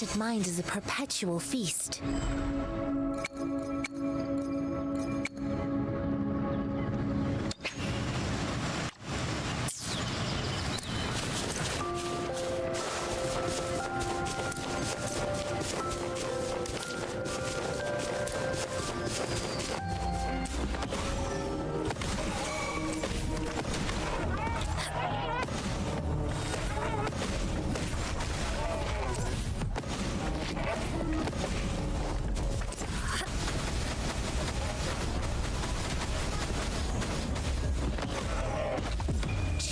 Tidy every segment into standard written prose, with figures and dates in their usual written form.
enchanted mind is a perpetual feast.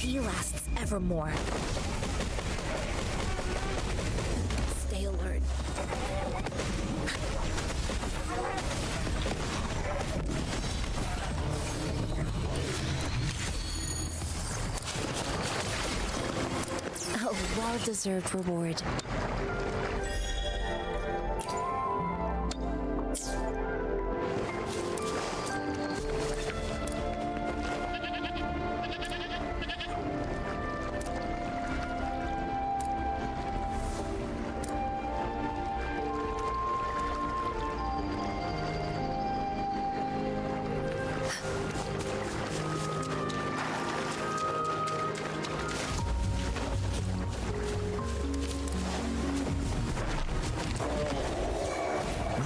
Chi lasts evermore. Stay alert. A well-deserved reward.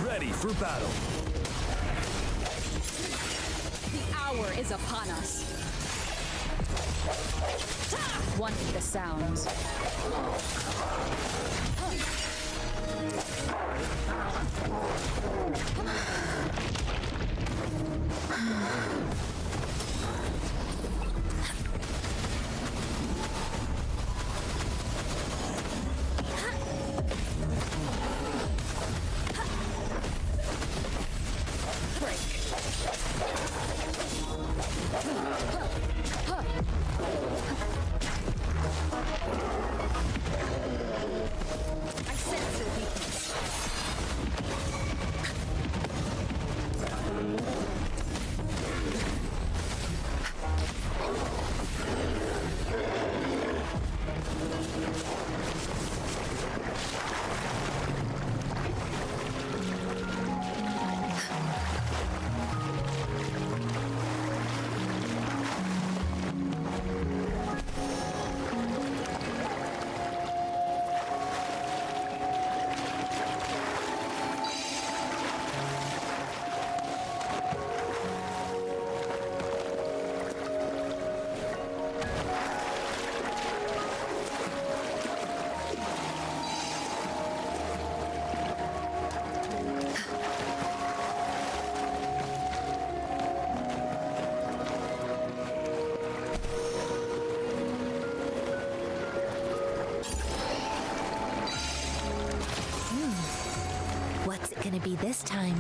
Ready for battle. The hour is upon us. One with the sounds. I sense your weakness. What's it gonna be this time?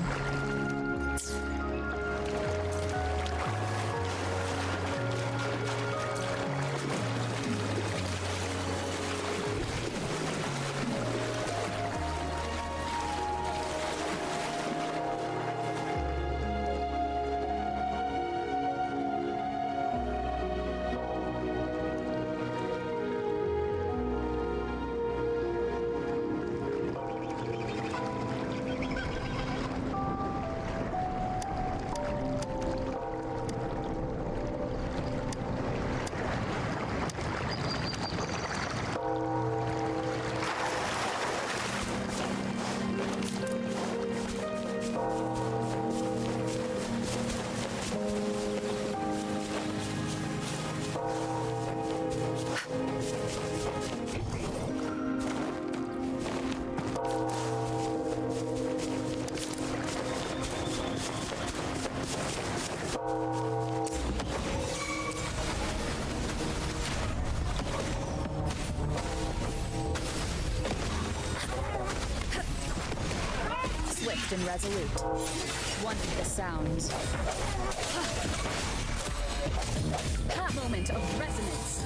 Swift and resolute. One with the sounds. Moment of resonance.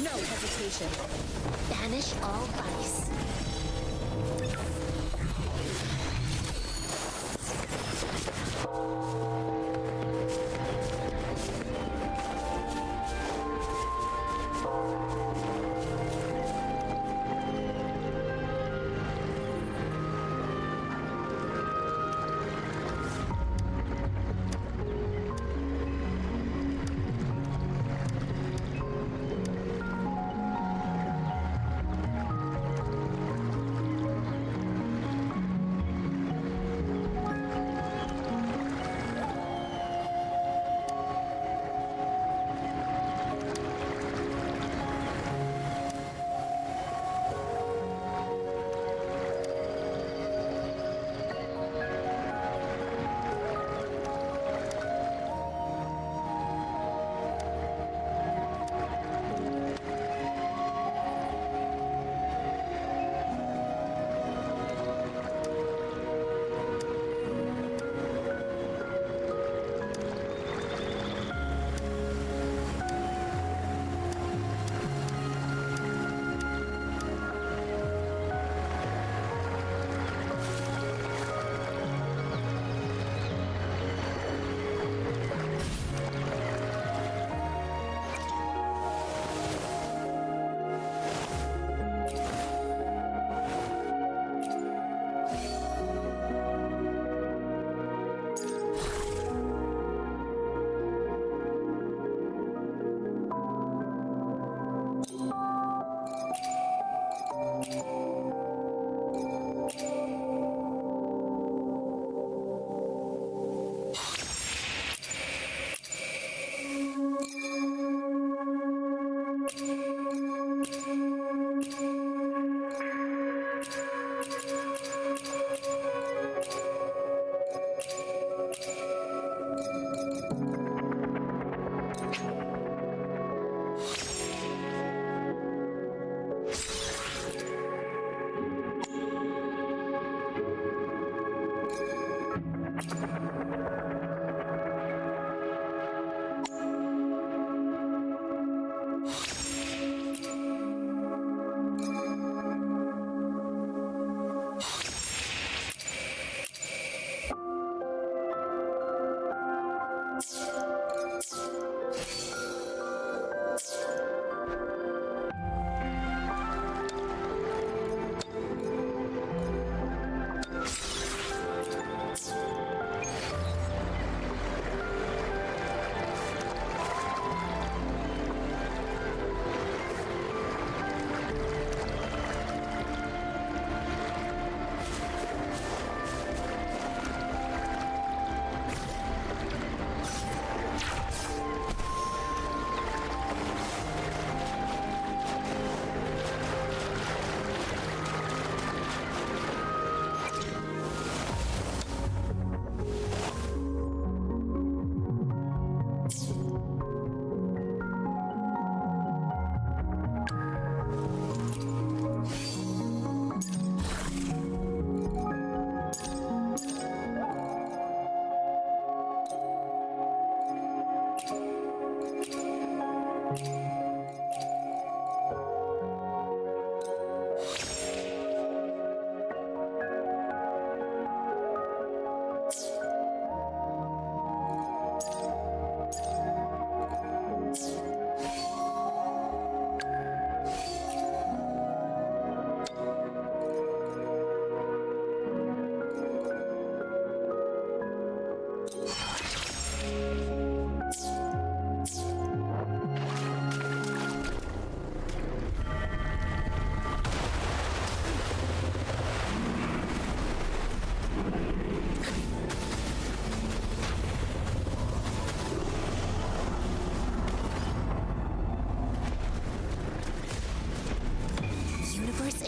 No hesitation. Banish all vice.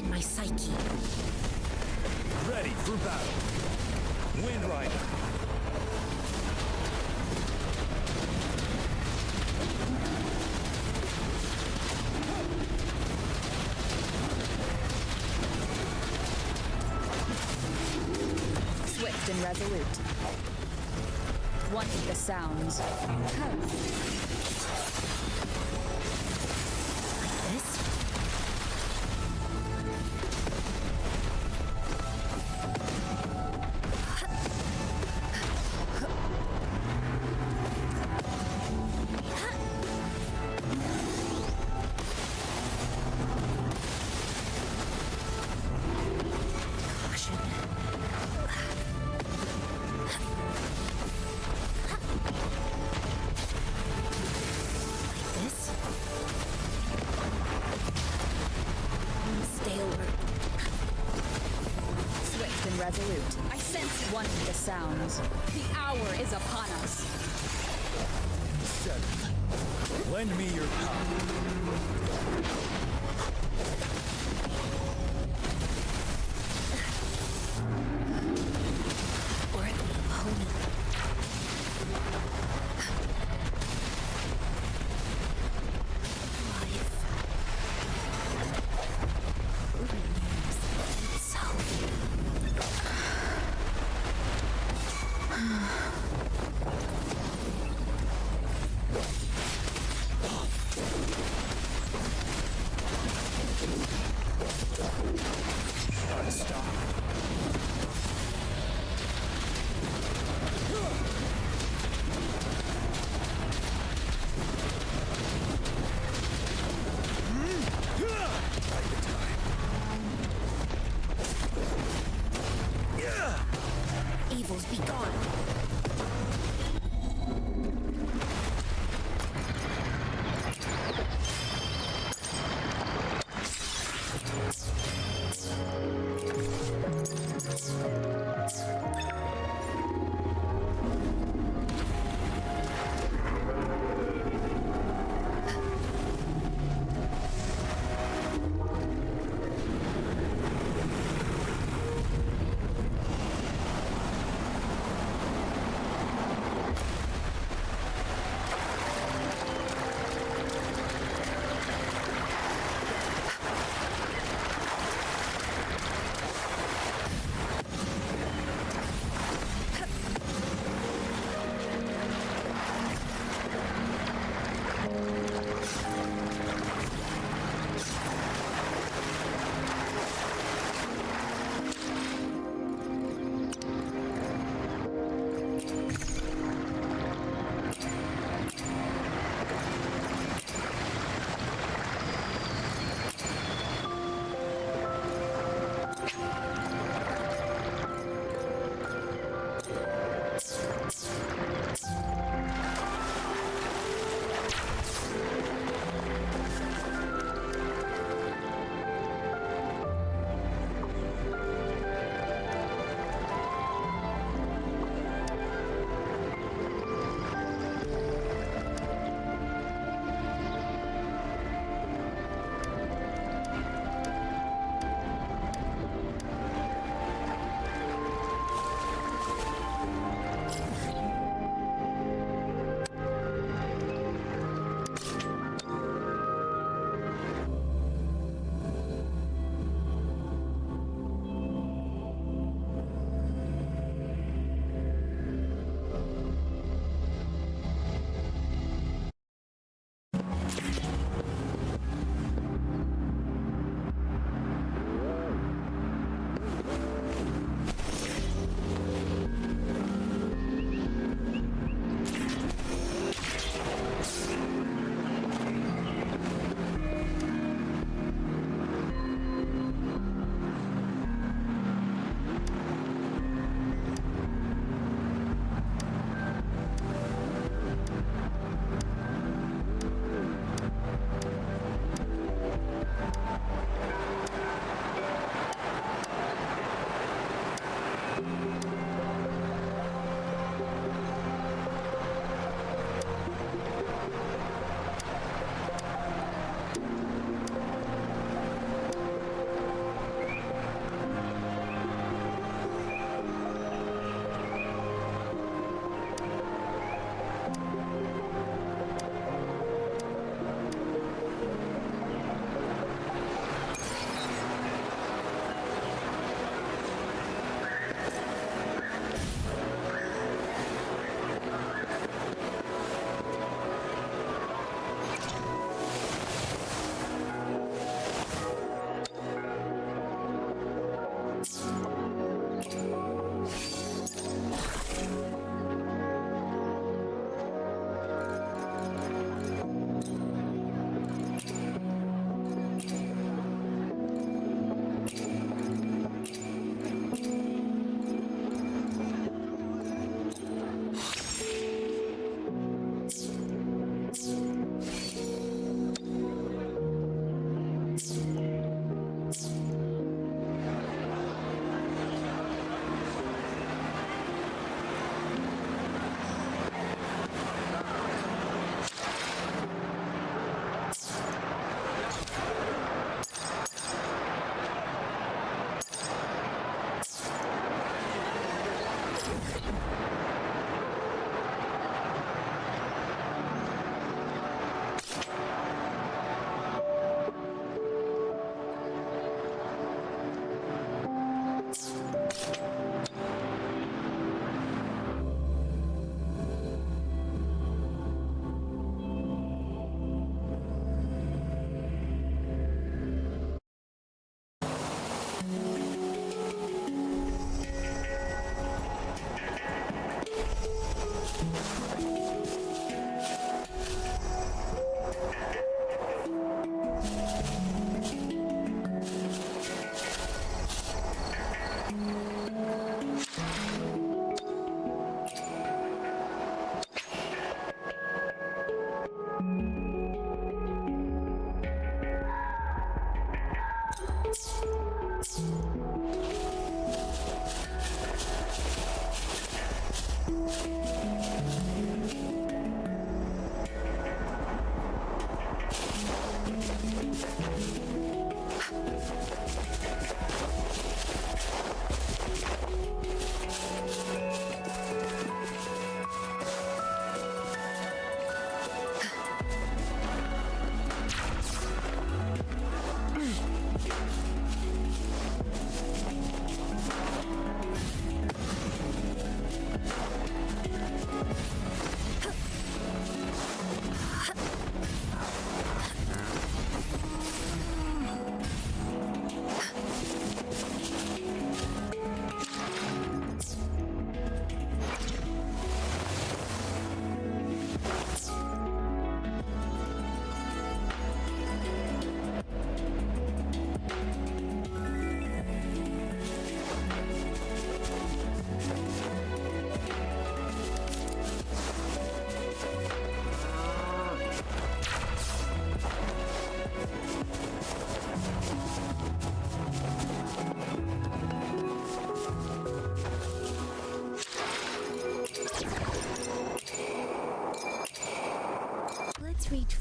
My psyche. Ready for battle. Wind Rider. Swift and resolute. One with the sounds. This? Resolute. I sense one with the sounds. The hour is upon us. 7. Lend me your power.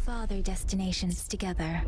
father destinations together.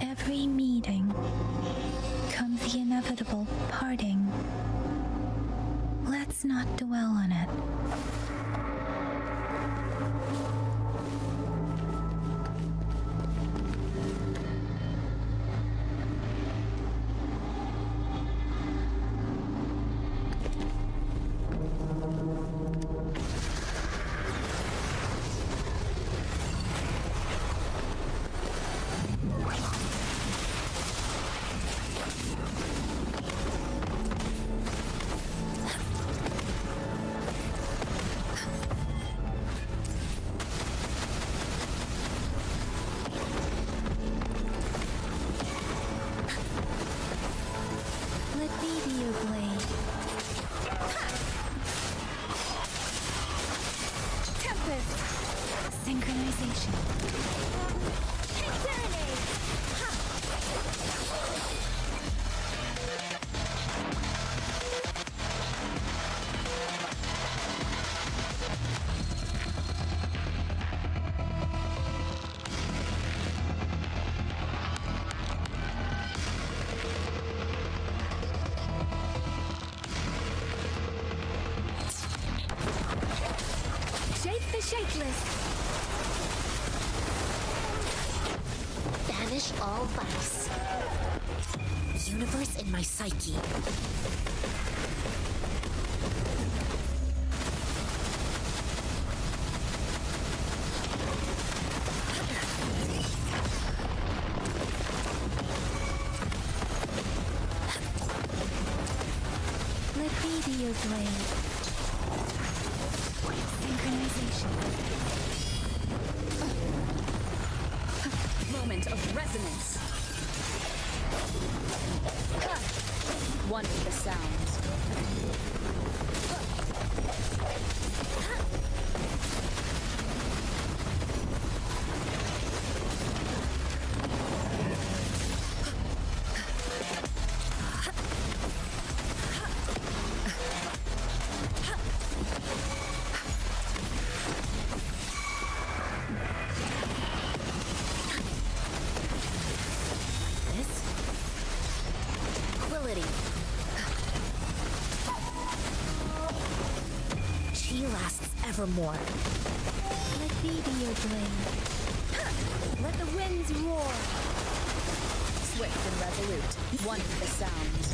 Every meeting comes the inevitable parting. Let's not dwell on it. Synchronization. Shape the shapeless. Banish all vice. Universe in my psyche. Let me be your blade. Synchronization. Moment of resonance. One with the sounds. This? Quility. She lasts evermore. Let me be your blade. Let the winds roar. Swift and resolute. One with the sounds.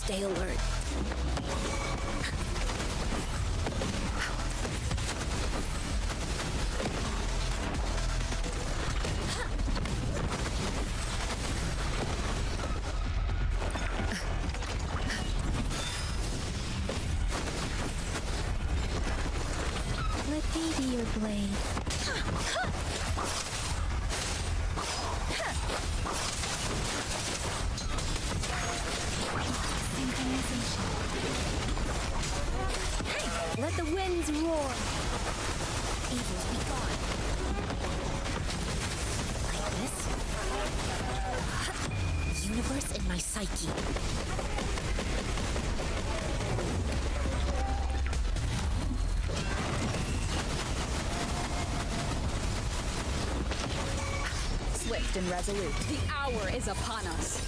Stay alert. Let me be your blade. Let the winds roar. Evils be gone. Like this? Universe in my psyche. Swift and resolute. The hour is upon us.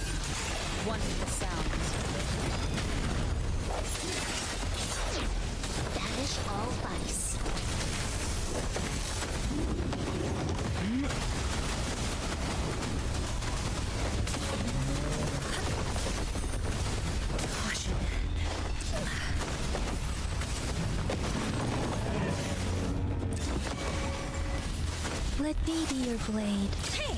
One with the sounds. Banish all vice. Caution. Let me be your blade. Hey!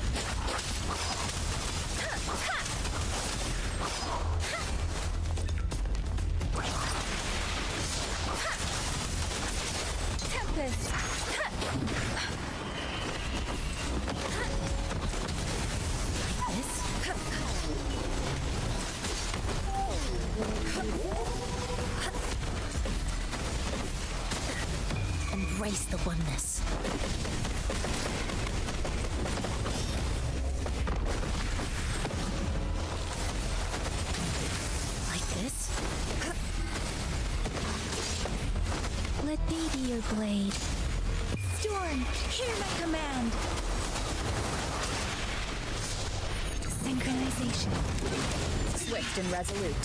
Tempest! Like this? Embrace the oneness. Like this? Let me be your blade. Storm, hear my command. Synchronization. Swift and resolute.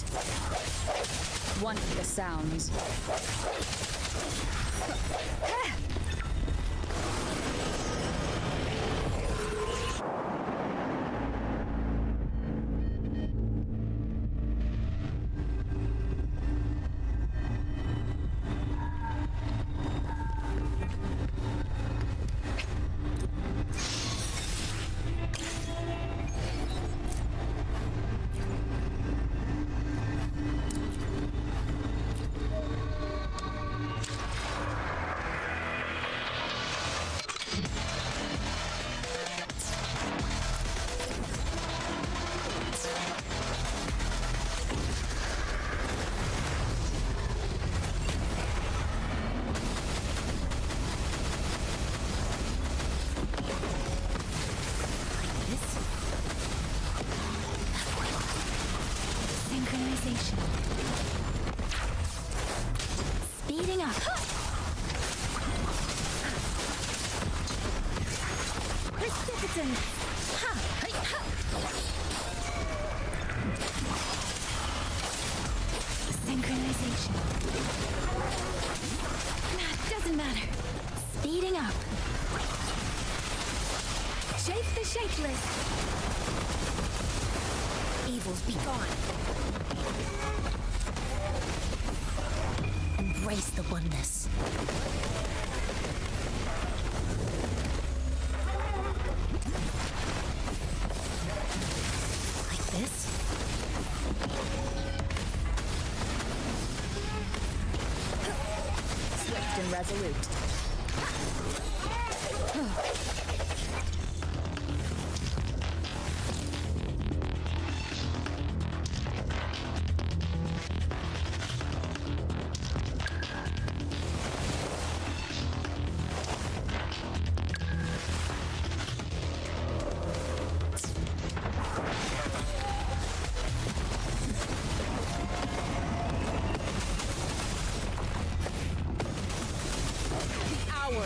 One with the sounds. Speeding up. Precipitant. Ha! Hey, ha! Synchronization. Doesn't matter. Speeding up. Shape the shapeless. Evils be gone. Embrace the oneness. Like this? Swift and resolute.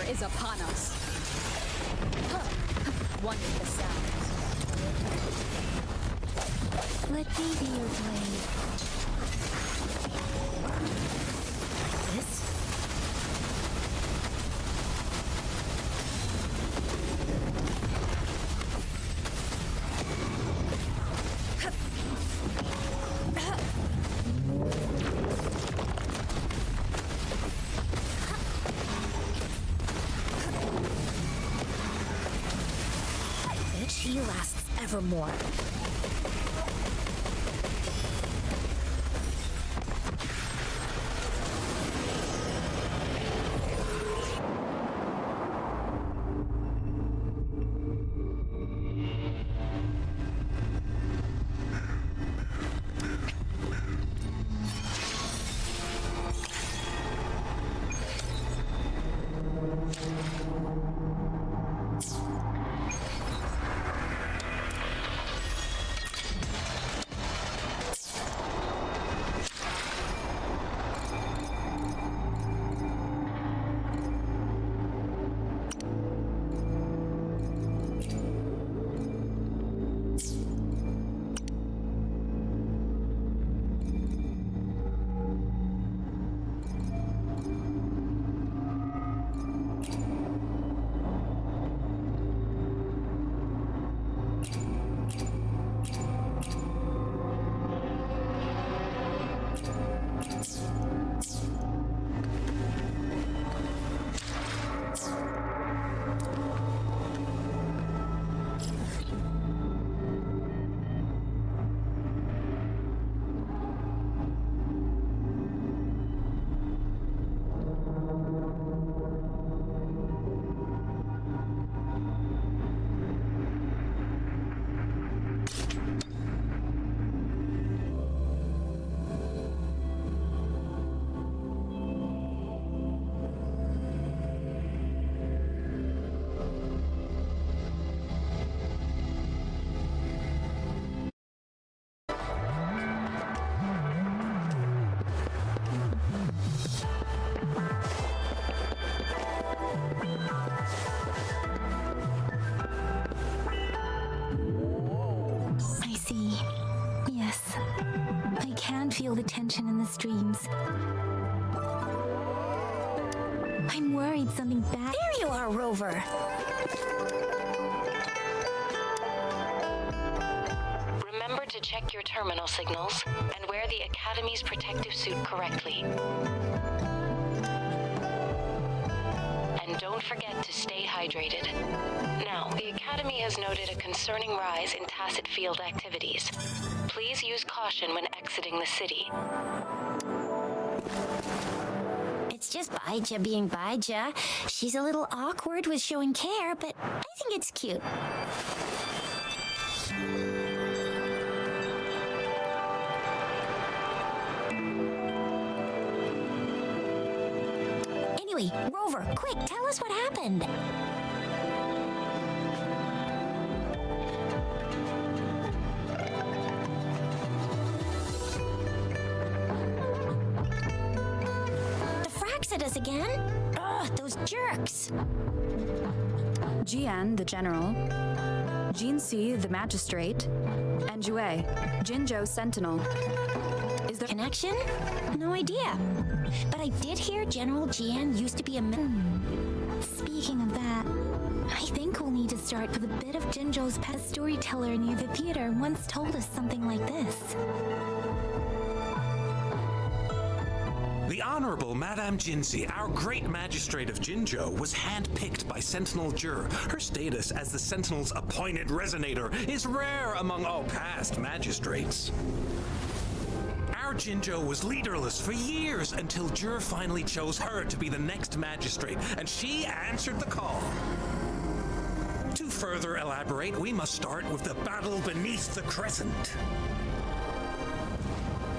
Is upon us. One with the sounds. Let me be your blade. Like this? She lasts evermore. Feel the tension in the streams. I'm worried something bad. There you are, Rover. Remember to check your terminal signals and wear the Academy's protective suit correctly. And don't forget to stay hydrated. Now, the Academy has noted a concerning rise in tacit field activities. Please use caution when exiting the city. It's just Baija being Baija. She's a little awkward with showing care, but I think it's cute. Anyway, Rover, quick, tell us what happened. barks at us again. Ugh, those jerks. Jian, the general, Jinxi, the magistrate, and Jue, Jinzhou sentinel. Is there Connection? No idea. But I did hear General Jian used to be a Speaking of that, I think we'll need to start with a bit of Jinzhou's past storyteller near the theater once told us something like this. The Honorable Madame Jinxi, our great magistrate of Jinzhou, was handpicked by Sentinel Jur. Her status as the Sentinel's appointed resonator is rare among all past magistrates. Our Jinzhou was leaderless for years until Jur finally chose her to be the next magistrate, and she answered the call. To further elaborate, we must start with the battle beneath the crescent.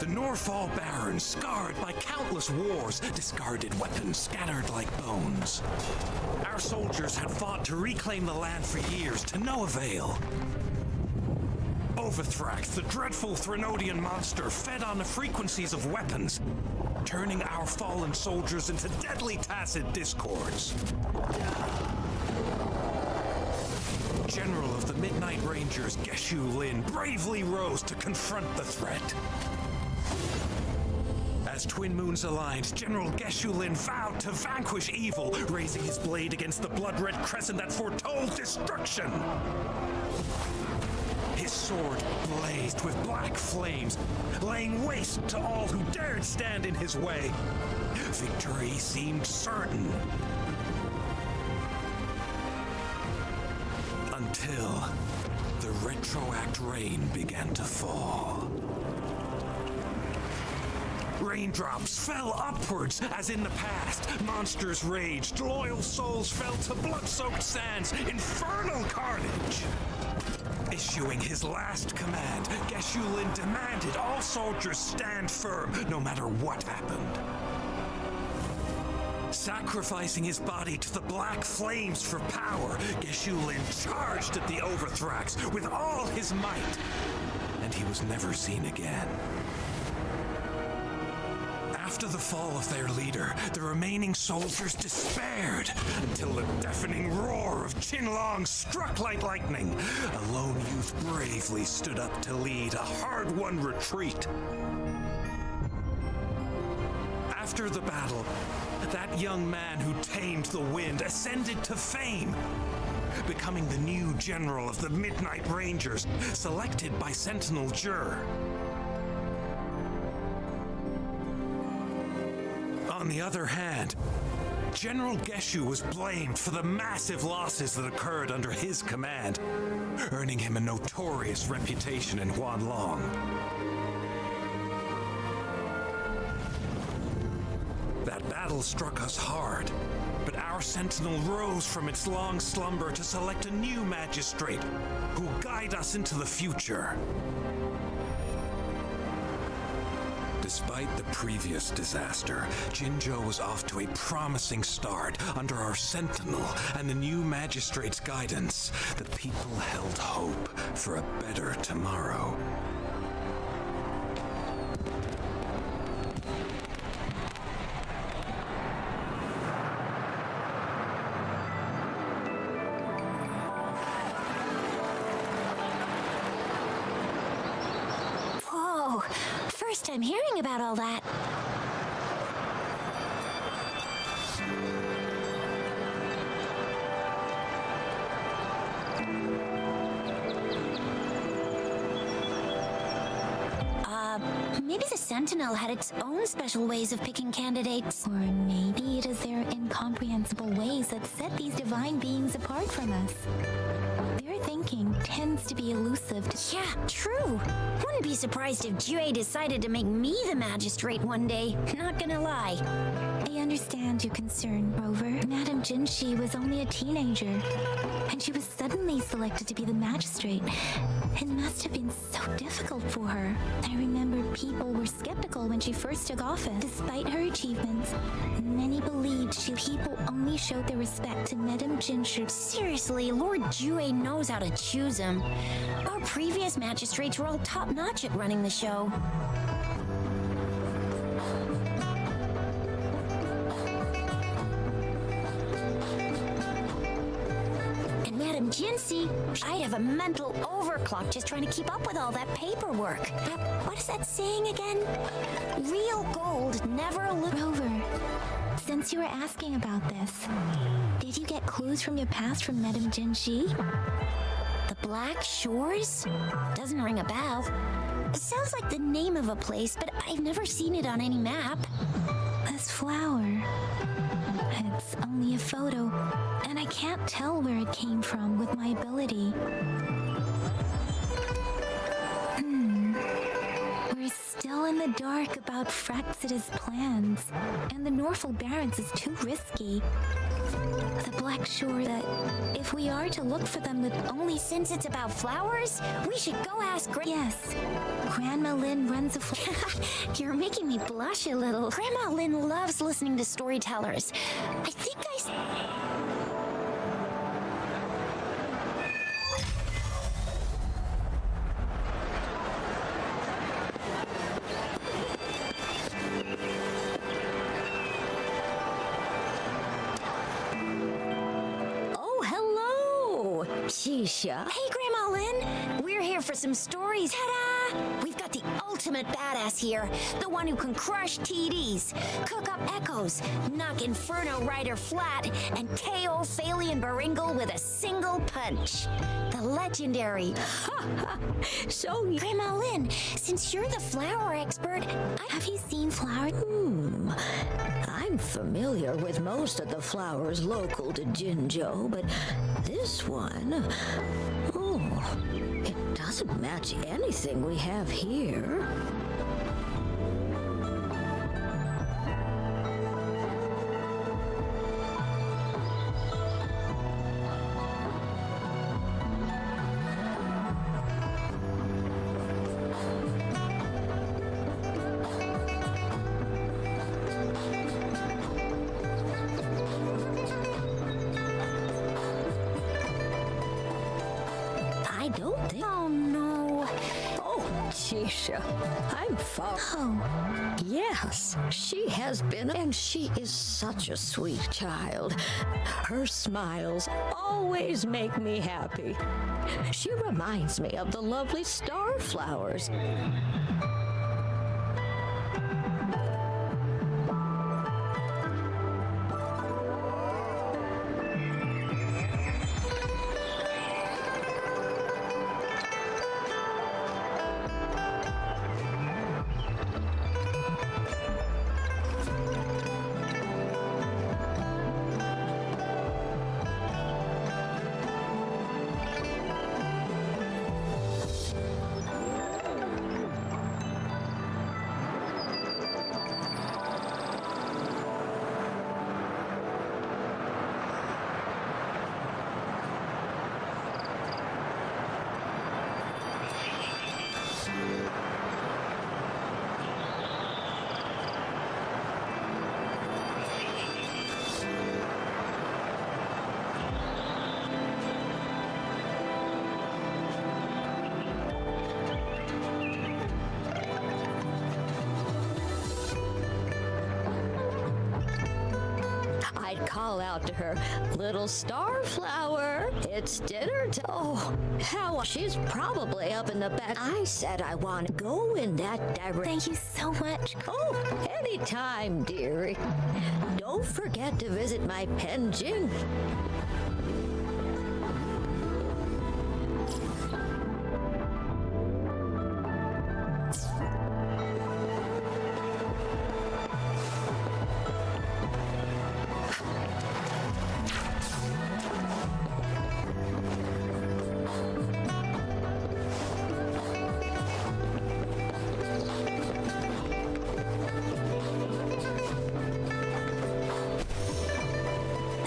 The Norfall Barons, scarred by countless wars, discarded weapons scattered like bones. Our soldiers had fought to reclaim the land for years, to no avail. Overthrax, the dreadful Threnodian monster, fed on the frequencies of weapons, turning our fallen soldiers into deadly tacit discords. General of the Midnight Rangers, Geshu Lin, bravely rose to confront the threat. As Twin Moons aligned, General Geshu Lin vowed to vanquish evil, raising his blade against the blood-red crescent that foretold destruction. His sword blazed with black flames, laying waste to all who dared stand in his way. Victory seemed certain. Until the retroact rain began to fall. Raindrops fell upwards as in the past. Monsters raged, loyal souls fell to blood-soaked sands, infernal carnage. Issuing his last command, Geshu Lin demanded all soldiers stand firm no matter what happened. Sacrificing his body to the black flames for power, Geshu Lin charged at the Overthrax with all his might, and he was never seen again. After the fall of their leader, the remaining soldiers despaired until the deafening roar of Qinlong struck like lightning. A lone youth bravely stood up to lead a hard-won retreat. After the battle, that young man who tamed the wind ascended to fame, becoming the new general of the Midnight Rangers, selected by Sentinel Jur. On the other hand, General Geshu was blamed for the massive losses that occurred under his command, earning him a notorious reputation in Huanlong. That battle struck us hard, but our sentinel rose from its long slumber to select a new magistrate who will guide us into the future. Despite the previous disaster, Jinzhou was off to a promising start under our sentinel and the new magistrate's guidance. The people held hope for a better tomorrow. First time hearing about all that. Maybe the Sentinel had its own special ways of picking candidates. Or maybe it is their incomprehensible ways that set these divine beings apart from us. Their thinking tends to be elusive. Yeah, true. Wouldn't be surprised if Jue decided to make me the magistrate one day. Not gonna lie. I understand your concern, Rover. Madame Jinxi was only a teenager, and she was suddenly selected to be the magistrate. It must have been so difficult for her. I remember people were skeptical when she first took office. Despite her achievements, many believed people only showed their respect to Madame Jinxi. Seriously, Lord Jue knows how to choose him. Our previous magistrates were all top-notch at running the show. Madam Jinsey, I'd have a mental overclock just trying to keep up with all that paperwork. What is that saying again? Real gold never Rover, since you were asking about this, did you get clues from your past from Madame Jinxi? The Black Shores? Doesn't ring a bell. It sounds like the name of a place, but I've never seen it on any map. This flower. It's only a photo, and I can't tell where it came from with my ability. We're still in the dark about Fraxita's plans, and the Norfolk Barrens is too risky. The Black Shore, that if we are to look for them with only... Since it's about flowers, we should go ask Yes, Grandma Lynn runs a You're making me blush a little. Grandma Lynn loves listening to storytellers. I think Shisha. Hey, Grandma Lynn. We're here for some stories. Ta-da! We've got the ultimate badass here. The one who can crush TDs, cook up echoes, knock Inferno Rider flat, and KO Phalian Baringle with a single punch. The legendary... So, Grandma Lynn, since you're the flower expert, Have you seen flowers? I'm familiar with most of the flowers local to Jinzhou, but this one, it doesn't match anything we have here. I don't think... oh no. Oh, Shisha, I'm far... Oh, Yes, she has been, and she is such a sweet child. Her smiles always make me happy. She reminds me of the lovely star flowers. I'd call out to her, "Little starflower, it's dinner time." Oh, how she's probably up in the back. I said I want to go in that direction. thank you so much. Oh, anytime, dearie. Don't forget to visit my penjing.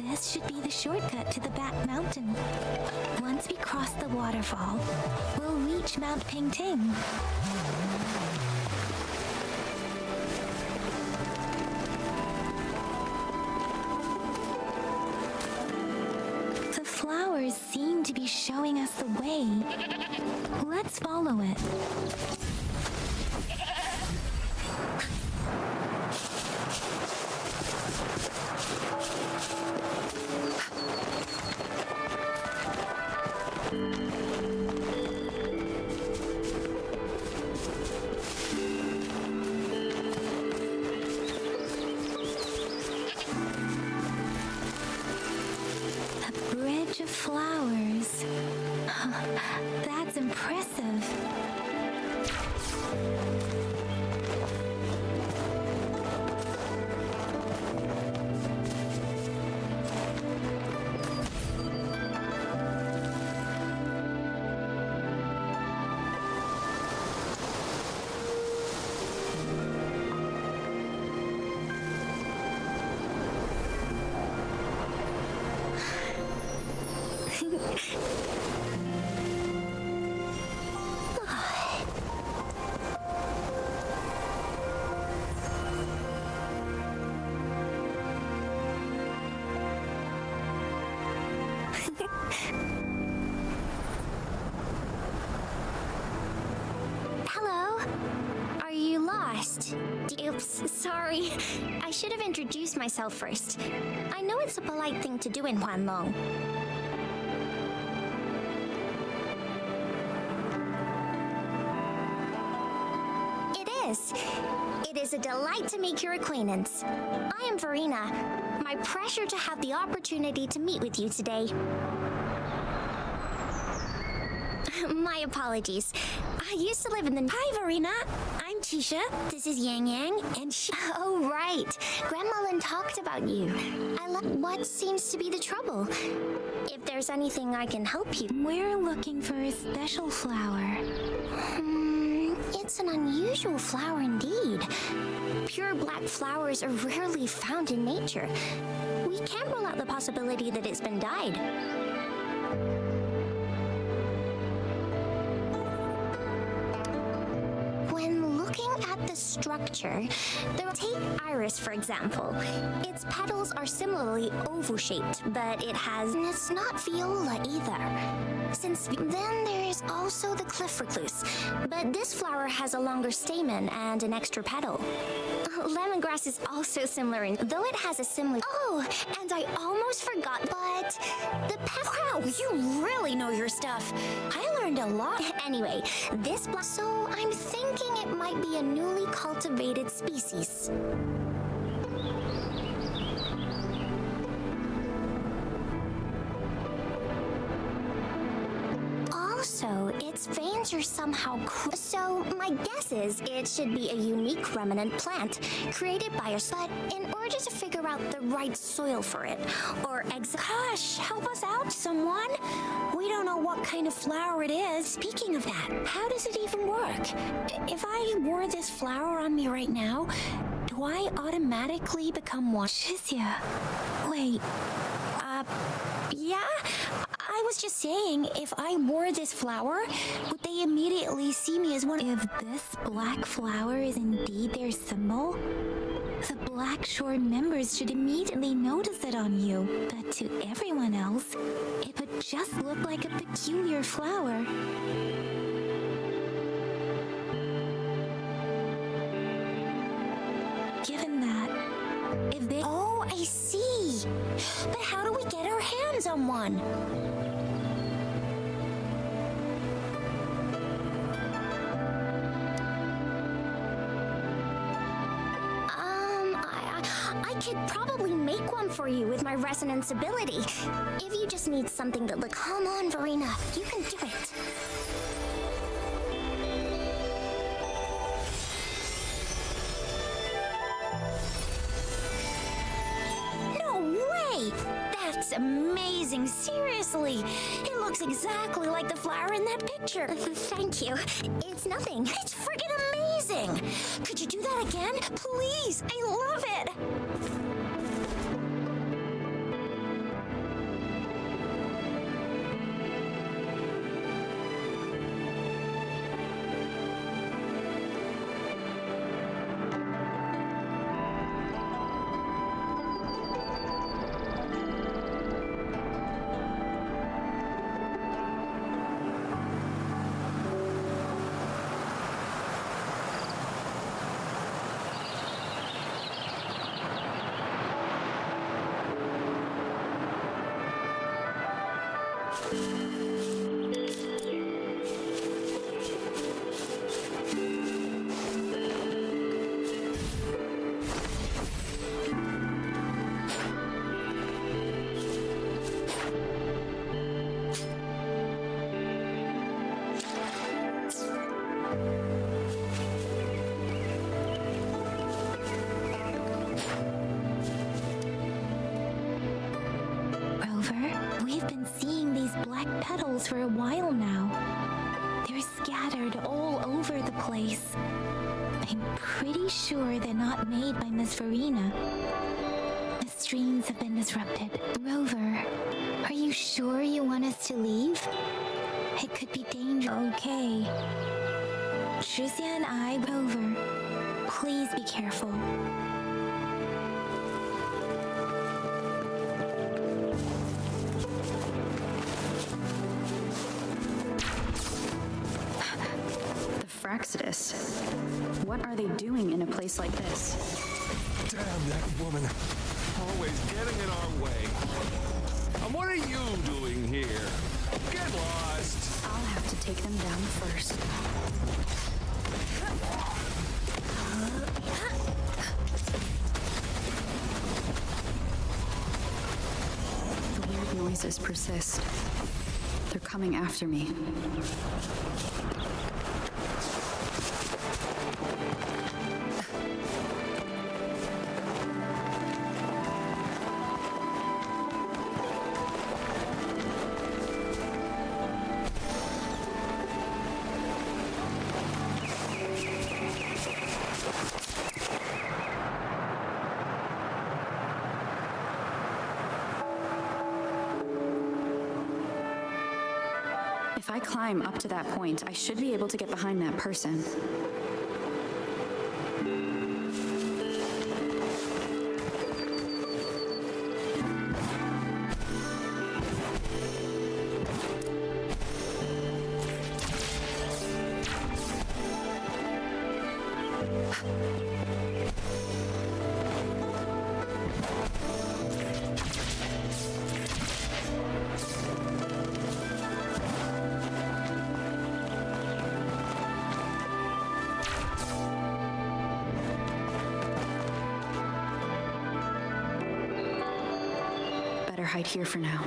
This should be the shortcut to the back mountain. Once we cross the waterfall, we'll reach Mount Pingting. The flowers seem to be showing us the way. Let's follow it. Hello? Are you lost? Oops, sorry. I should have introduced myself first. I know it's a polite thing to do in Huanlong. It is. It is a delight to make your acquaintance. I am Verena. My pleasure to have the opportunity to meet with you today. My apologies. I used to live in the... Hi, Verena. I'm Tisha. This is Yang Yang, and she... Oh, right. Grandma Lin talked about you. What seems to be the trouble? If there's anything I can help you... We're looking for a special flower. It's an unusual flower indeed. Pure black flowers are rarely found in nature. We can't rule out the possibility that it's been dyed. When looking at the structure, take iris for example. Its petals are similarly oval-shaped, but it's not viola either. Then there is also the cliff recluse, but this flower has a longer stamen and an extra petal. Lemongrass is also similar, though it has a similar... Oh, and I almost forgot, but the wow, you really know your stuff. I learned a lot. Anyway, so I'm thinking it might be a newly cultivated species. Also, its veins are somehow so my guess is it should be a unique remnant plant created by a... But in order to figure out the right soil for it, or Gosh, help us out, someone! We don't know what kind of flower it is. Speaking of that, how does it even work? If I wore this flower on me right now, do I automatically become one? Shizia. Wait, yeah? I was just saying, if I wore this flower, would they immediately see me as one? If this black flower is indeed their symbol, the Black Shore members should immediately notice it on you. But to everyone else, it would just look like a peculiar flower. Given that, if they... Oh, I see! But how do we get our hands on one? I could probably make one for you with my resonance ability. If you just need something that Come on, Verena, you can do it. No way! That's amazing, seriously. It looks exactly like the flower in that picture. Thank you. It's nothing. It's friggin' amazing. Could you do that again? Please, I love it. For a while now. They're scattered all over the place. I'm pretty sure they're not made by Miss Verena. Miss streams have been disrupted. Rover, are you sure you want us to leave? It could be dangerous. Okay. Shuzia and I, Rover, please be careful. The Fraxidus. What are they doing in a place like this? Damn that woman. Always getting in our way. And what are you doing here? Get lost. I'll have to take them down first. The weird noises persist. They're coming after me. If I climb up to that point, I should be able to get behind that person. Better hide here for now.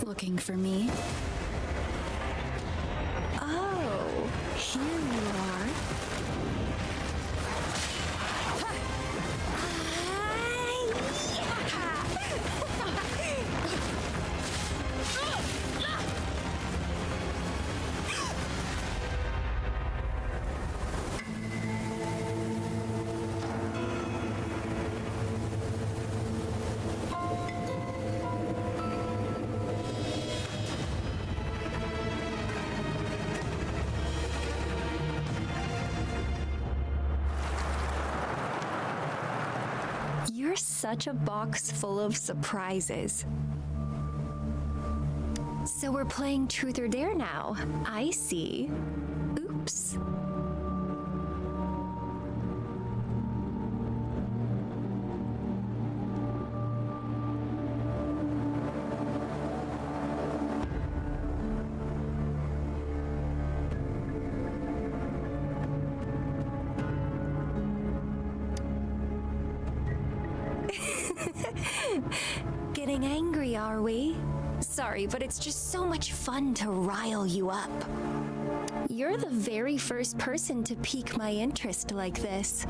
Looking for me? Oh, here you are. You're such a box full of surprises. So we're playing Truth or Dare now. I see. Oops. Getting angry, are we? Sorry, but it's just so much fun to rile you up. You're the very first person to pique my interest like this.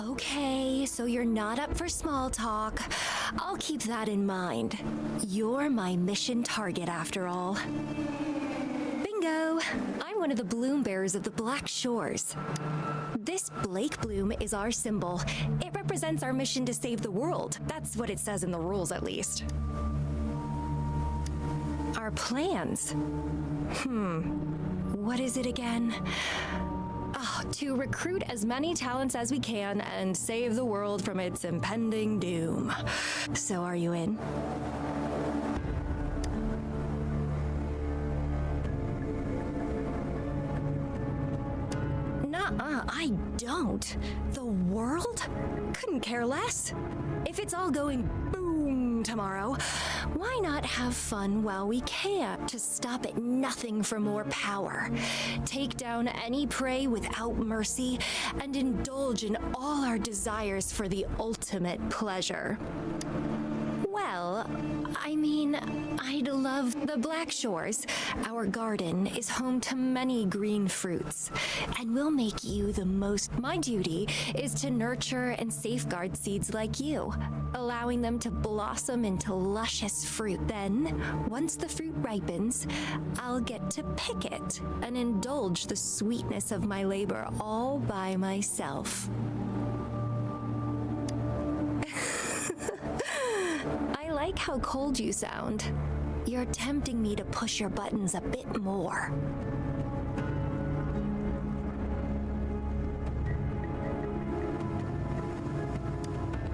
Okay, so you're not up for small talk. I'll keep that in mind. You're my mission target after all. Bingo! I'm one of the bloom bearers of the Black Shores. This Blake bloom is our symbol. It represents our mission to save the world. That's what it says in the rules, at least. Our plans? What is it again? Oh, to recruit as many talents as we can and save the world from its impending doom. So are you in? Nuh-uh, I don't. The world? Couldn't care less. If it's all going boom tomorrow, why not have fun while we can? To stop at nothing for more power, take down any prey without mercy, and indulge in all our desires for the ultimate pleasure. Well, I'd love the Black Shores. Our garden is home to many green fruits, and we'll make you the most. My duty is to nurture and safeguard seeds like you, allowing them to blossom into luscious fruit. Then, once the fruit ripens, I'll get to pick it and indulge the sweetness of my labor all by myself. I like how cold you sound. You're tempting me to push your buttons a bit more.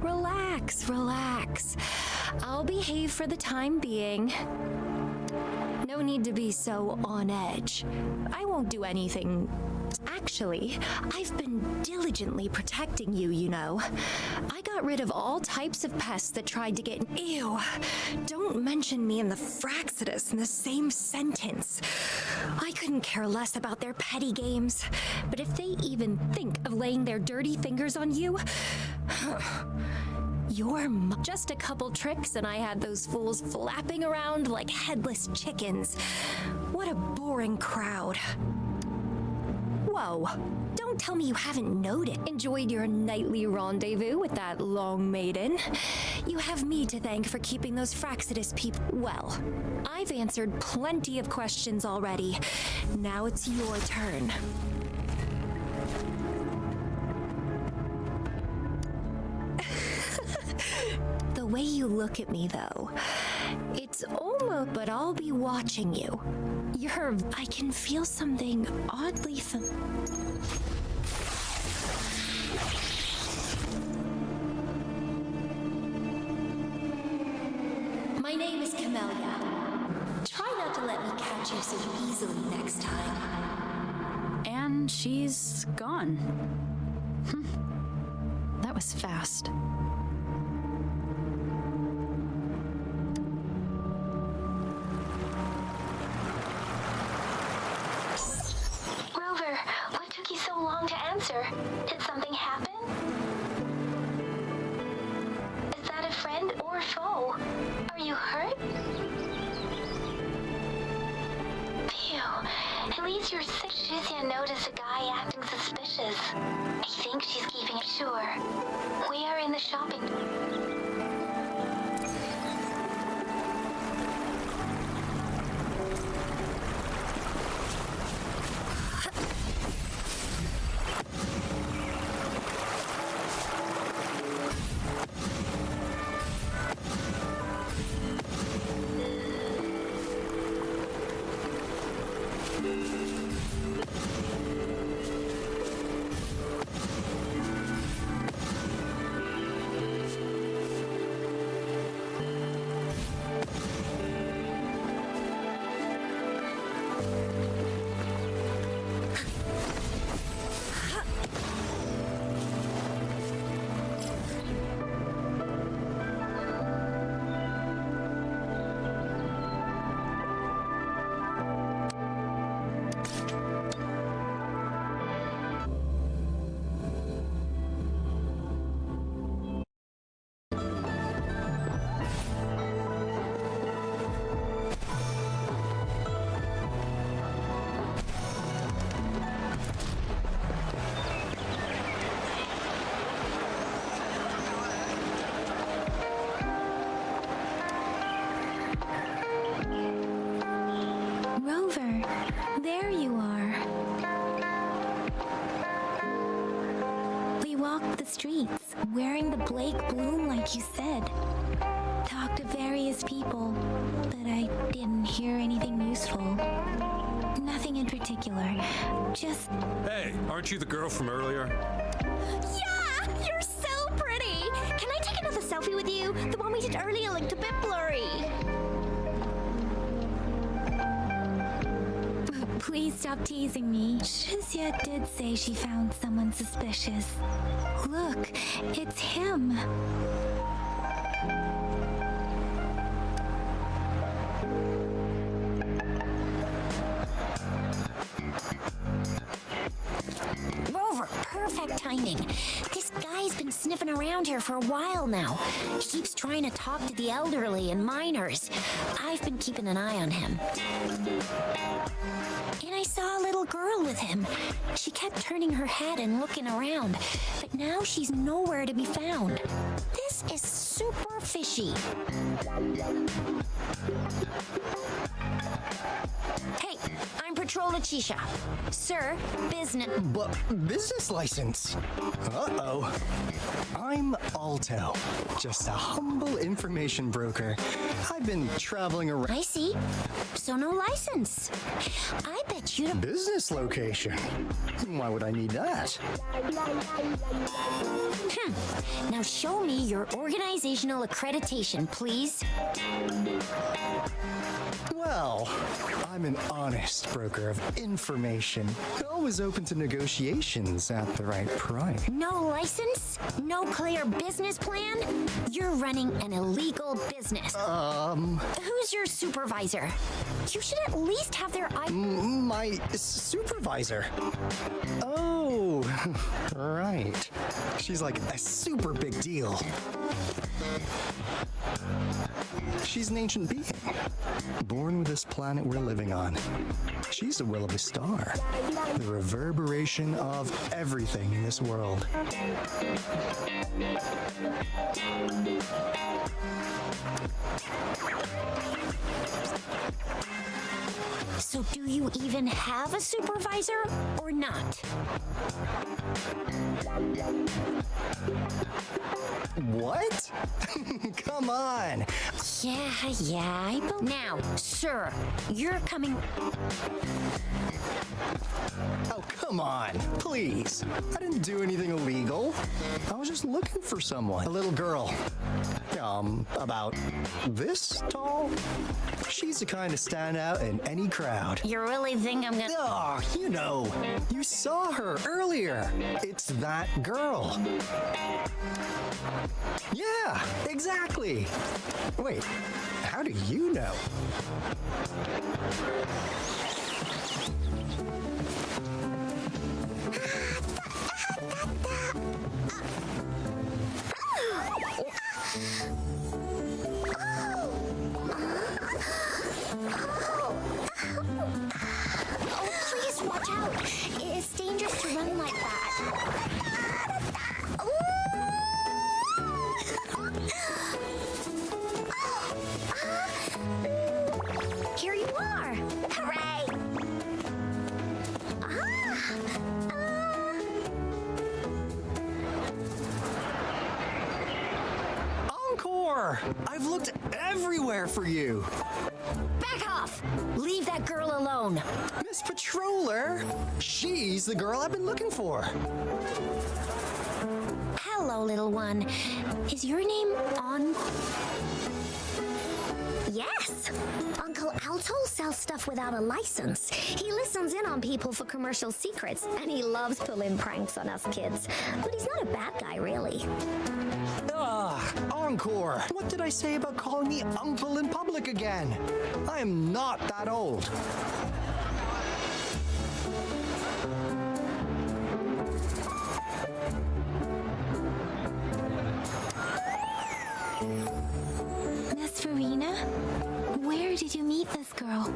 Relax, relax. I'll behave for the time being. No need to be so on edge. I won't do anything. Actually, I've been diligently protecting you, you know. I got rid of all types of pests that tried to get... Ew! Don't mention me and the Fraxidus in the same sentence. I couldn't care less about their petty games. But if they even think of laying their dirty fingers on you... You're just a couple tricks and I had those fools flapping around like headless chickens. What a boring crowd. Whoa, don't tell me you haven't enjoyed your nightly rendezvous with that long maiden. You have me to thank for keeping those Fraxidus people. Well, I've answered plenty of questions already. Now it's your turn. The way you look at me, though, it's almost... But I'll be watching you. I can feel something oddly My name is Camellia. Try not to let me catch you so easily next time. And she's gone. That was fast. Rover, what took you so long to answer? Did something happen? Is that a friend or foe? Are you hurt? Phew, at least you're sick. Shizia noticed a guy acting suspicious. I think she's keeping it sure. We are in the shopping... Rover, there you are. We walked the streets, wearing the Blake bloom like you said. Talked to various people, but I didn't hear anything useful. Nothing in particular, just... Hey, aren't you the girl from earlier? Yeah! You're so pretty! Can I take another selfie with you? The one we did earlier looked a bit blurry. Please stop teasing me. Shizia did say she found someone suspicious. Look, it's him. Rover, perfect timing. This guy's been sniffing around around here for a while now. He keeps trying to talk to the elderly and minors. I've been keeping an eye on him. And I saw a little girl with him. She kept turning her head and looking around, but now she's nowhere to be found. This is super fishy. Hey, I'm Patroller Chisha. Sir, business. But business license? Uh-oh. I'm Alto, just a humble information broker. I've been traveling around. I see. So no license. I bet you... Business location? Why would I need that? Now show me your organizational accreditation, please. Well, I'm an honest broker of information. Always open to negotiations at the right price. No license? No clear business plan? You're running an illegal business. Who's your supervisor? You should at least have their My supervisor. Oh, right. She's like a super big deal. She's an ancient being, born with this planet we're living on. She's the will of the star, the reverberation of everything in this world. So do you even have a supervisor or not? What? Come on. Yeah, Now, sir, you're coming... Oh, come on. Please. I didn't do anything illegal. I was just looking for someone. A little girl. About this tall? She's the kind to stand out in any crowd. You really think I'm gonna... Oh, you know. You saw her earlier. It's that girl. Yeah, exactly. Wait, how do you know? Oh, please watch out. It's dangerous to run like that. Here you are. Hooray! Encore! I've looked everywhere for you. Back off! Leave that girl alone. Miss Patroller, she's the girl I've been looking for. Hello, little one. Is your name On? Yes. Uncle Alto sells stuff without a license. He listens in on people for commercial secrets, and he loves pulling pranks on us kids. But he's not a bad guy, really. Encore! What did I say about calling me uncle in public again? I am not that old. Miss Farina, where did you meet this girl?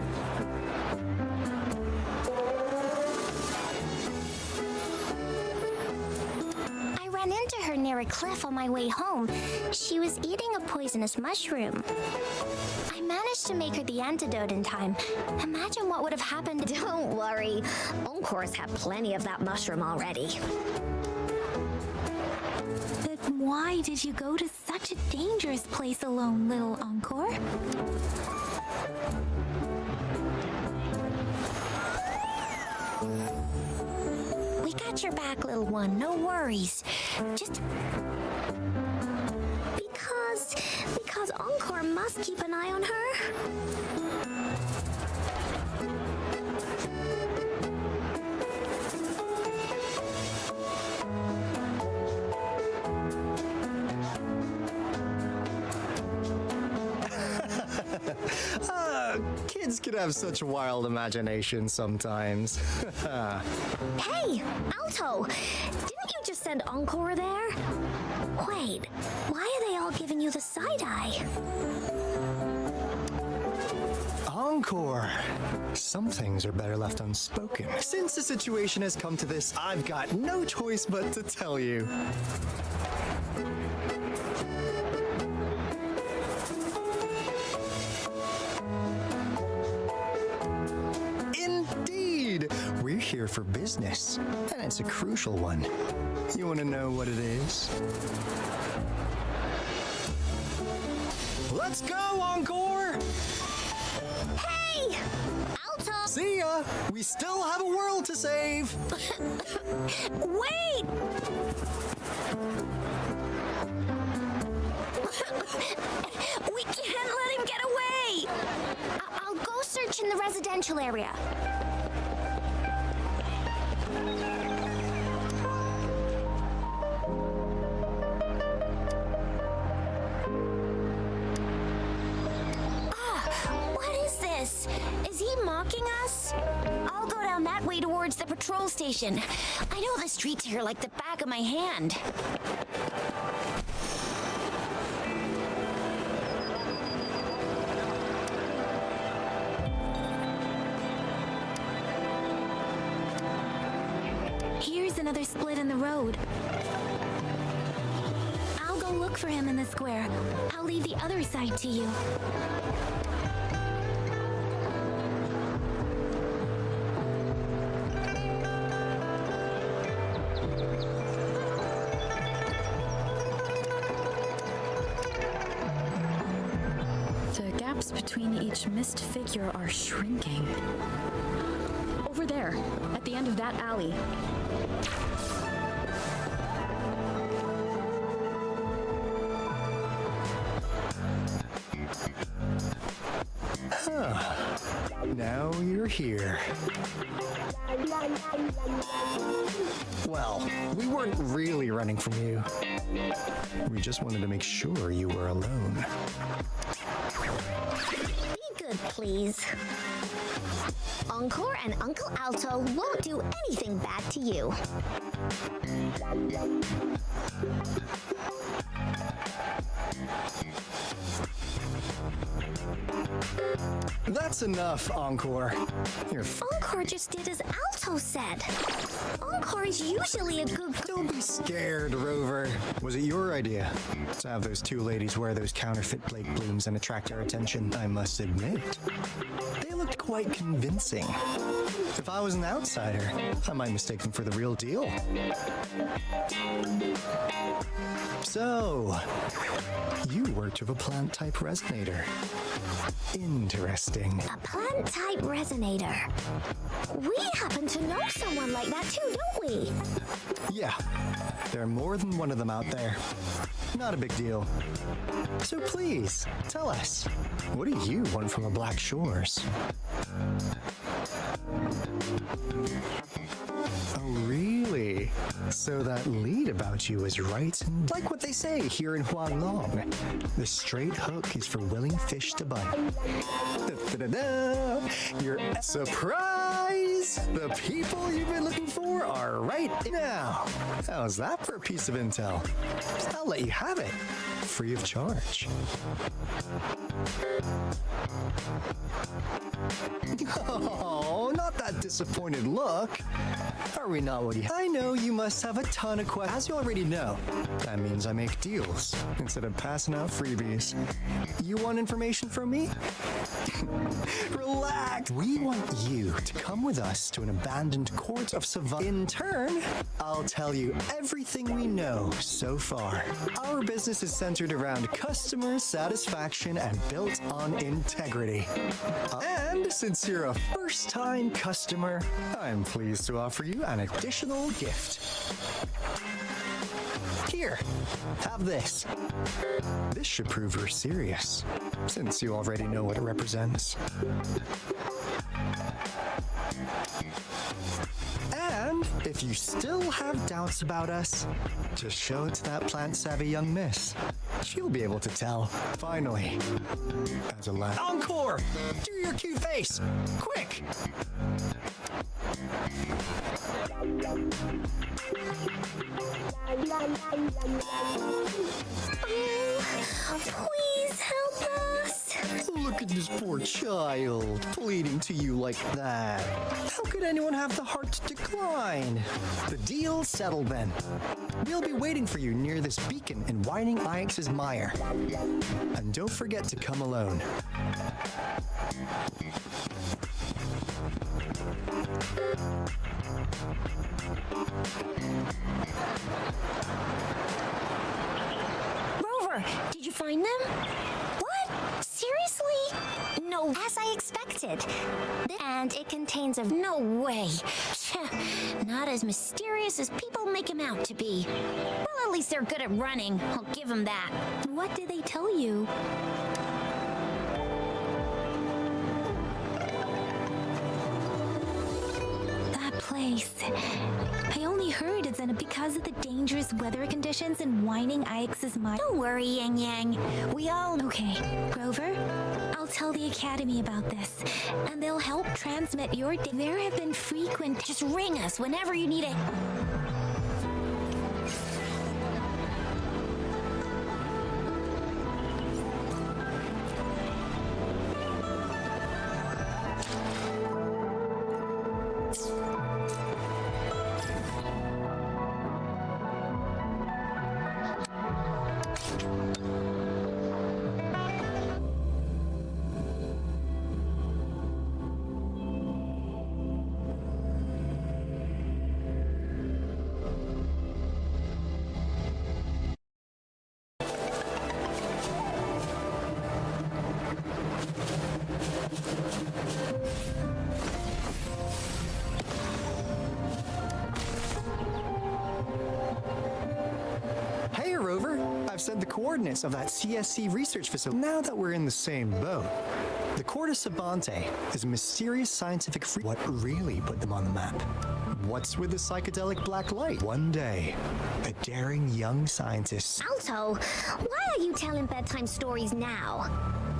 I ran into her near a cliff on my way home. She was eating a poisonous mushroom. I managed to make her the antidote in time. Imagine what would have happened. Don't worry. Encore's had plenty of that mushroom already. But why did you go to such a dangerous place alone, little Encore? We got your back, little one. No worries. Just... Because Encore must keep an eye on her. Kids can have such wild imaginations sometimes. Hey, Alto! Didn't you just send Encore there? Wait, why are they all giving you the side eye? Encore. Some things are better left unspoken. Since the situation has come to this, I've got no choice but to tell you. Indeed! We're here for business, and it's a crucial one. You want to know what it is? Let's go, Encore! Hey! Alto! See ya! We still have a world to save! Wait! We can't let him get away! I'll go search in the residential area. What is this? Is he mocking us? I'll go down that way towards the patrol station. I know the streets here like the back of my hand. Here's another split in the road. I'll go look for him in the square. I'll leave the other side to you. The gaps between each mist figure are shrinking. Over there, at the end of that alley. Now you're here. Well, we weren't really running from you. We just wanted to make sure you were alone. Be good, please. Encore and Uncle Alto won't do anything bad to you. That's enough, Encore. You're Encore just did as Alto said. Encore is usually a good... Don't be scared, Rover. Was it your idea to have those two ladies wear those counterfeit Blake blooms and attract our attention? I must admit, they looked quite convincing. If I was an outsider, I might mistake them for the real deal. So, you worked with a plant-type resonator. Interesting. A plant-type resonator. We happen to know someone like that too, don't we? Yeah, there are more than one of them out there. Not a big deal. So please, tell us, what do you want from the Black Shores? Oh, really? So that lead about you is right, and like what they say here in Huanglong, the straight hook is for willing fish to bite. Da-da-da-da! Your surprise! The people you've been looking for are right now. How's that for a piece of intel? I'll let you have it, free of charge. Oh, not that disappointed look. Are we not what you... I know you must have a ton of questions. As you already know, that means I make deals instead of passing out freebies. You want information from me? Relax. We want you to come with us to an abandoned court of Savannah. In turn, I'll tell you everything we know so far. Our business is centered around customer satisfaction and built on integrity. And since you're a first-time customer, I'm pleased to offer you an additional gift. Here, have this. This should prove you're serious, since you already know what it represents. And if you still have doubts about us, just show it to that plant-savvy young miss. She'll be able to tell. Finally, as a last... Encore! Do your cute face! Quick! Please help us. Look at this poor child, pleading to you like that. How could anyone have the heart to decline? The deal's settled then. We'll be waiting for you near this beacon in Whining Ix's mire. And don't forget to come alone. Rover, did you find them? What? Seriously? No, As I expected. And it contains a... no way. Not as mysterious as people make him out to be. Well, at least they're good at running. I'll give them that. What did they tell you? That place. I only heard it's in it because of the dangerous weather conditions in Whining Ix's mine. Don't worry, Yang Yang. We all... Okay, Grover, I'll tell the Academy about this, and they'll help transmit your... There have been frequent... Just ring us whenever you need it. Hey, Rover. I've sent the coordinates of that CSC research facility. Now that we're in the same boat, the Corda Savante is a mysterious scientific what really put them on the map. What's with the psychedelic black light? One day, a daring young scientist... Alto, why are you telling bedtime stories now?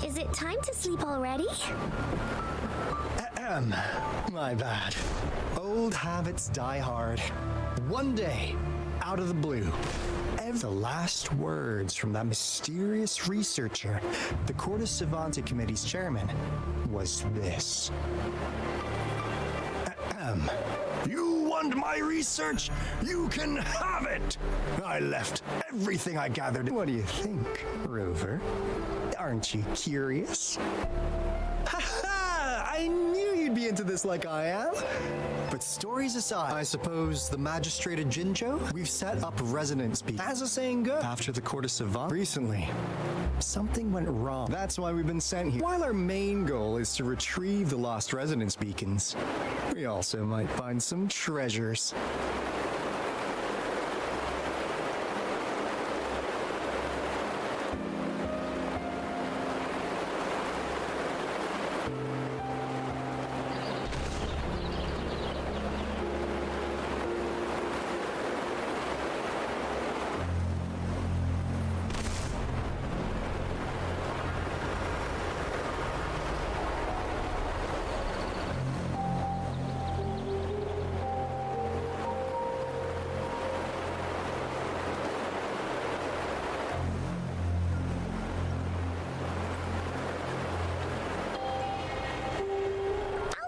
Is it time to sleep already? My bad. Old habits die hard. One day, out of the blue, the last words from that mysterious researcher, the Corda Savante Committee's chairman, was this. You want my research? You can have it! I left everything I gathered. What do you think, Rover? Aren't you curious? Ha-ha! I knew you'd be into this like I am. But stories aside, I suppose the magistrate at Jinzhou, we've set up resonance beacons. As a saying goes, after the Court of Savant, recently, something went wrong. That's why we've been sent here. While our main goal is to retrieve the lost resonance beacons, we also might find some treasures.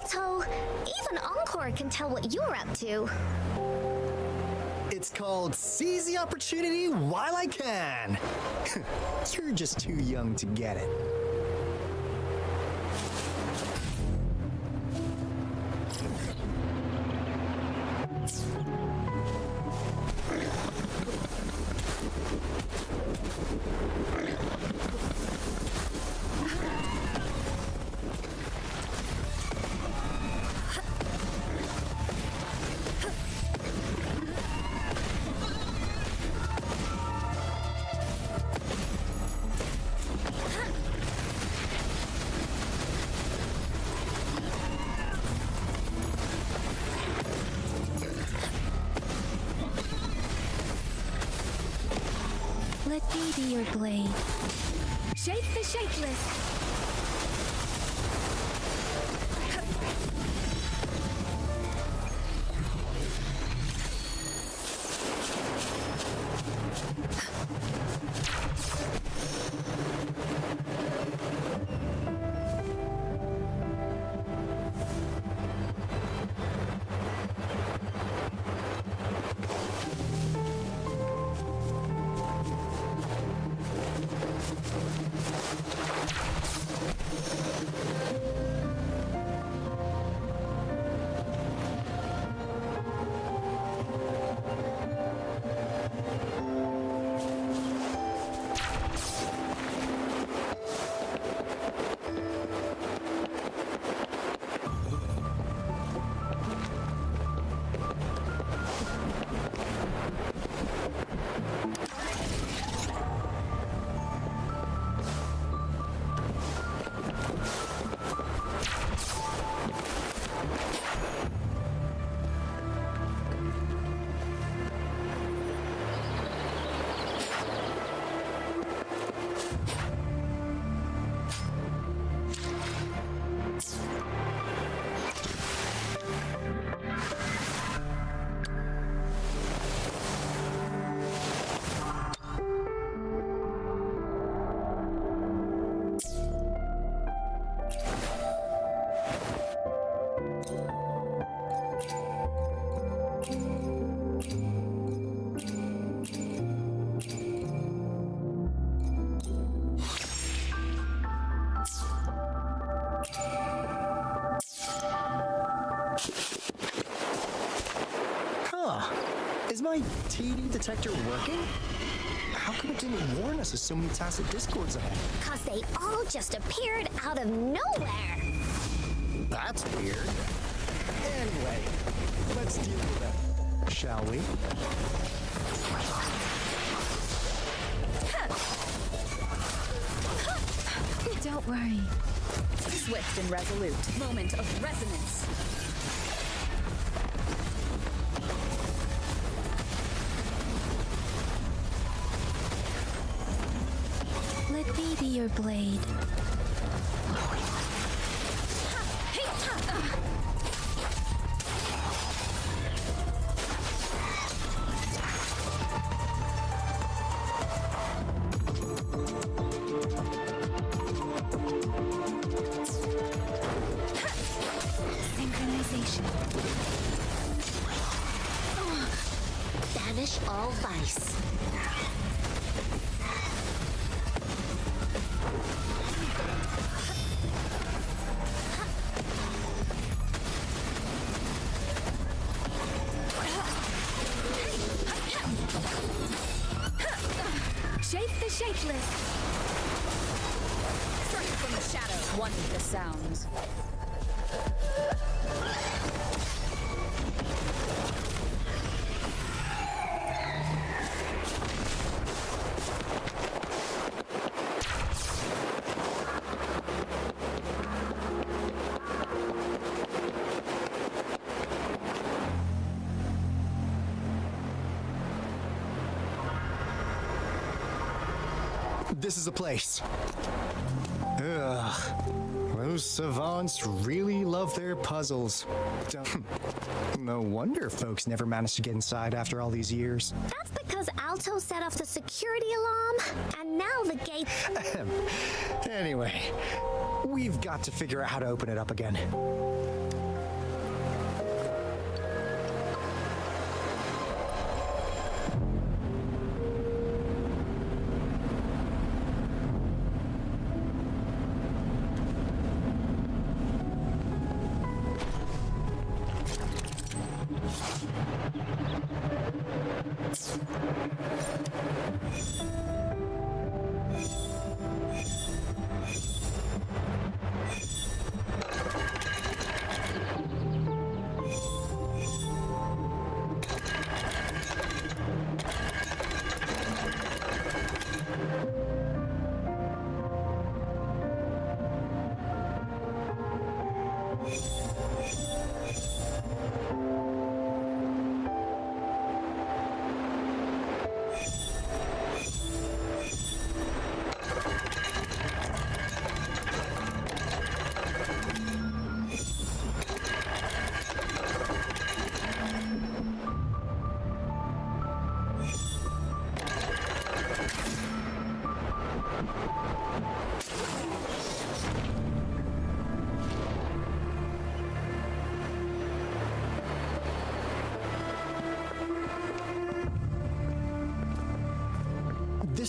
Alto, even Encore can tell what you're up to. It's called Seize the Opportunity While I Can. You're just too young to get it. Let me be your blade. Shake the shapeless. Is my TD detector working? How come it didn't warn us of so many tacit discords ahead? Cause they all just appeared out of nowhere. That's weird. Anyway, let's deal with them, shall we? Don't worry. Swift and resolute. Moment of resonance. Let me be your blade. Synchronization. Banish all vice. Shape the shapeless. Strike from the shadows, one with the sounds. This is a place. Ugh. Those savants really love their puzzles. No wonder folks never managed to get inside after all these years. That's because Alto set off the security alarm, and now the gate. Anyway, we've got to figure out how to open it up again.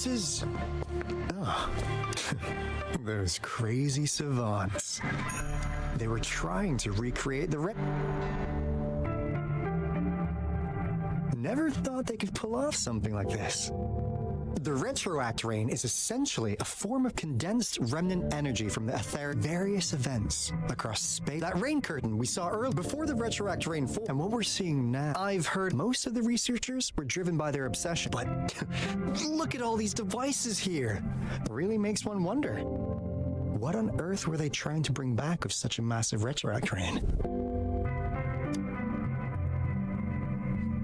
This is... Oh. Those crazy savants. They were trying to recreate the Never thought they could pull off something like this. The retroact rain is essentially a form of condensed remnant energy from the etheric various events across space. That rain curtain we saw earlier before the retroact rain formed, and what we're seeing now. I've heard most of the researchers were driven by their obsession, but look at all these devices here. It really makes one wonder. What on earth were they trying to bring back with such a massive retroact rain?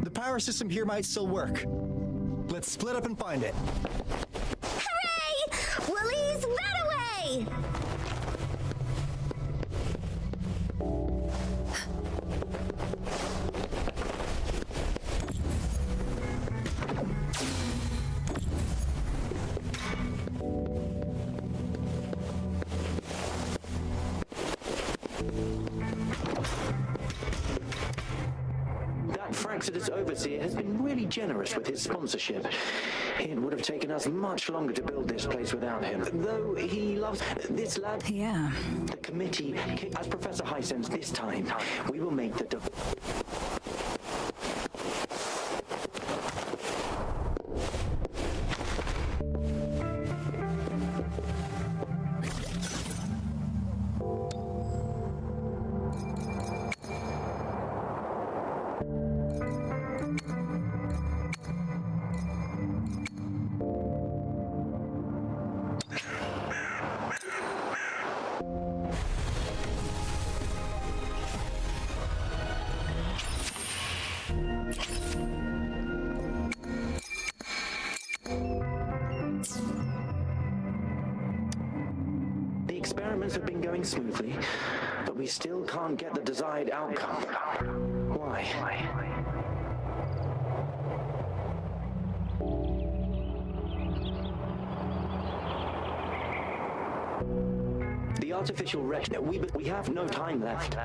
The power system here might still work. Let's split up and find it. Hooray! Willie's that away! Fraxidus Overseer has been really generous with his sponsorship. It would have taken us much longer to build this place without him. Though he loves this lab. Yeah. The committee, as Professor Highsense this time, we will make the... Experiments have been going smoothly, but we still can't get the desired outcome. Why? The artificial wreck. We have no time left.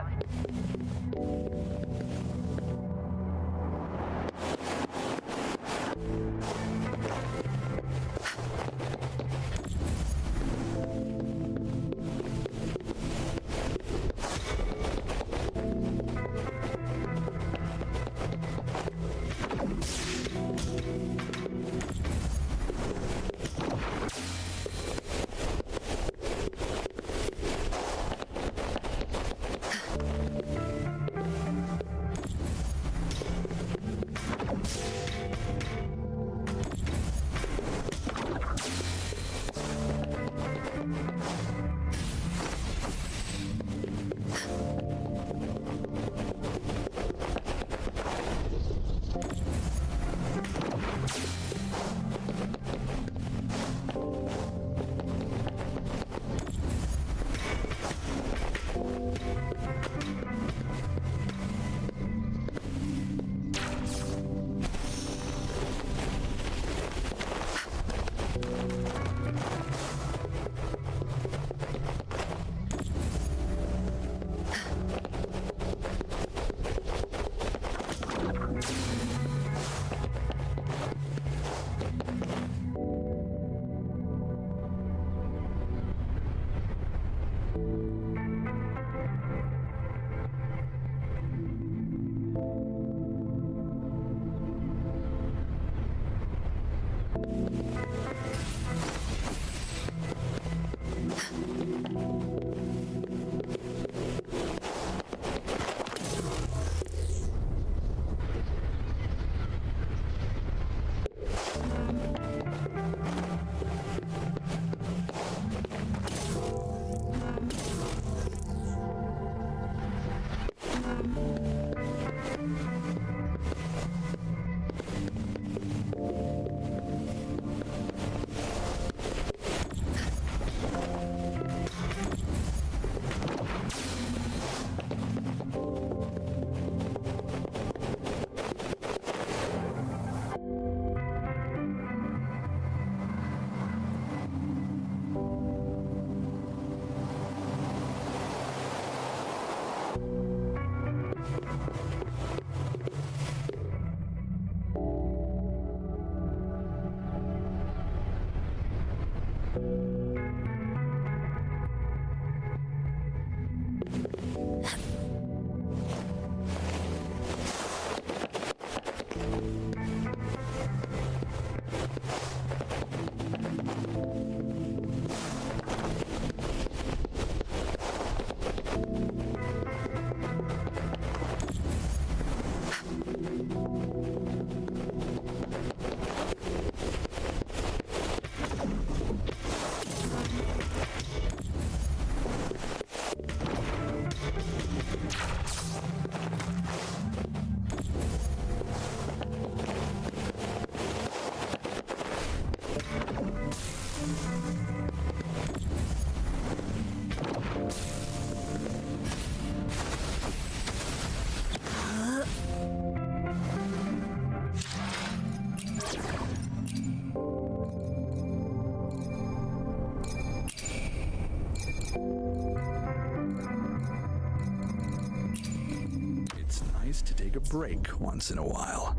It's nice to take a break once in a while.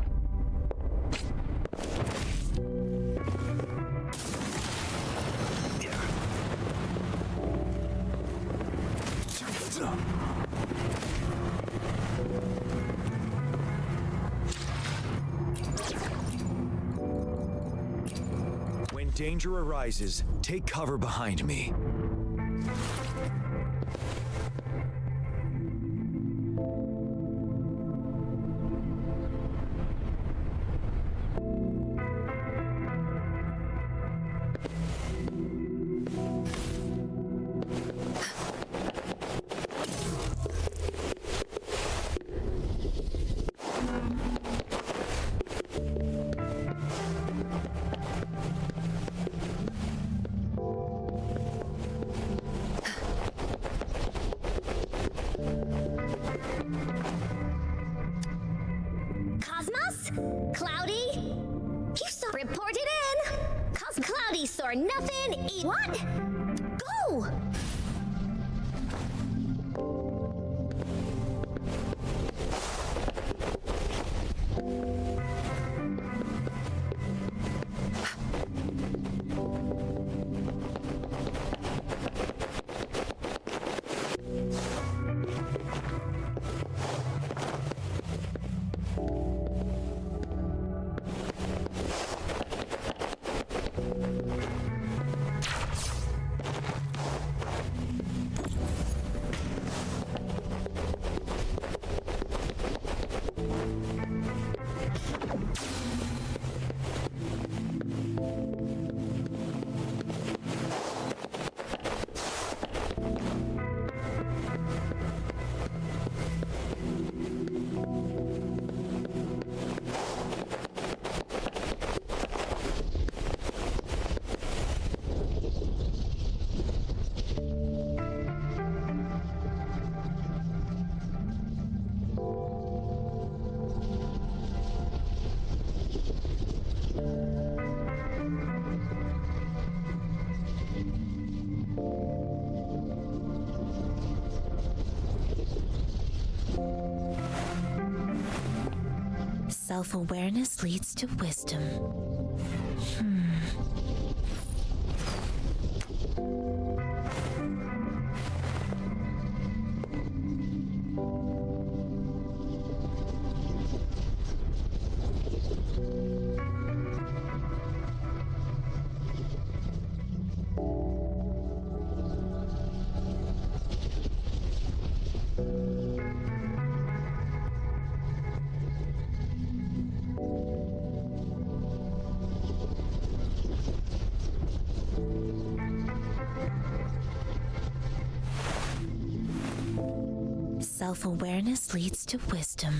When danger arises, take cover behind me. Cosmos? Cloudy? You saw reported in! Cloudy saw nothing. What? Go! Self-awareness leads to wisdom. Self-awareness leads to wisdom.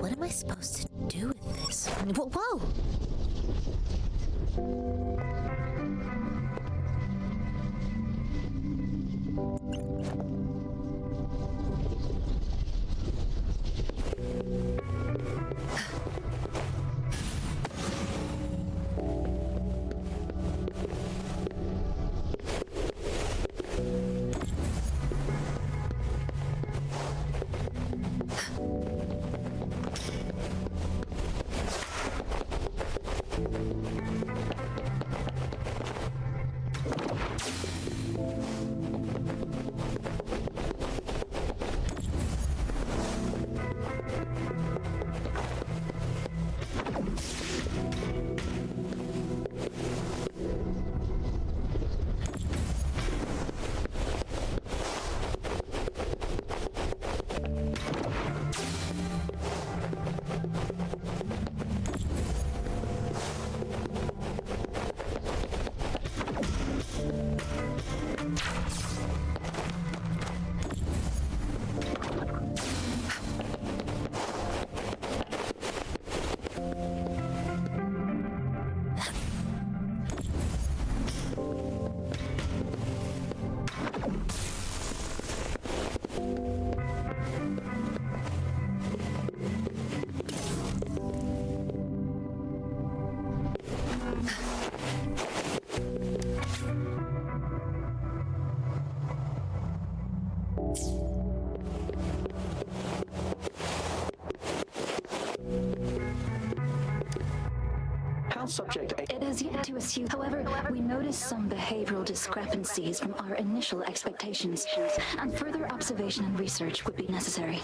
What am I supposed to do with this? Whoa! Subject A. It has yet to assume. However, we noticed some behavioral discrepancies from our initial expectations, and further observation and research would be necessary.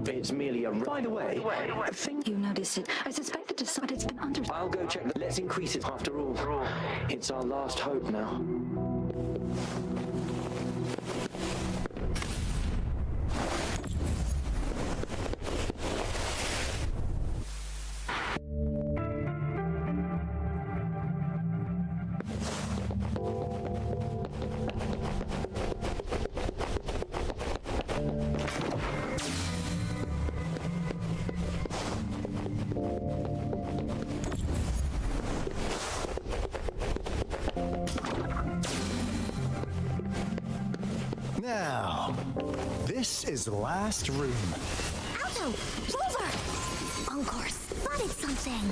It's merely a... By the way, I think... You noticed it. I suspect it is, but it's been under... I'll go check. Let's increase it after all. It's our last hope now. Now, this is the last room. Alto! Rover! Encore spotted something!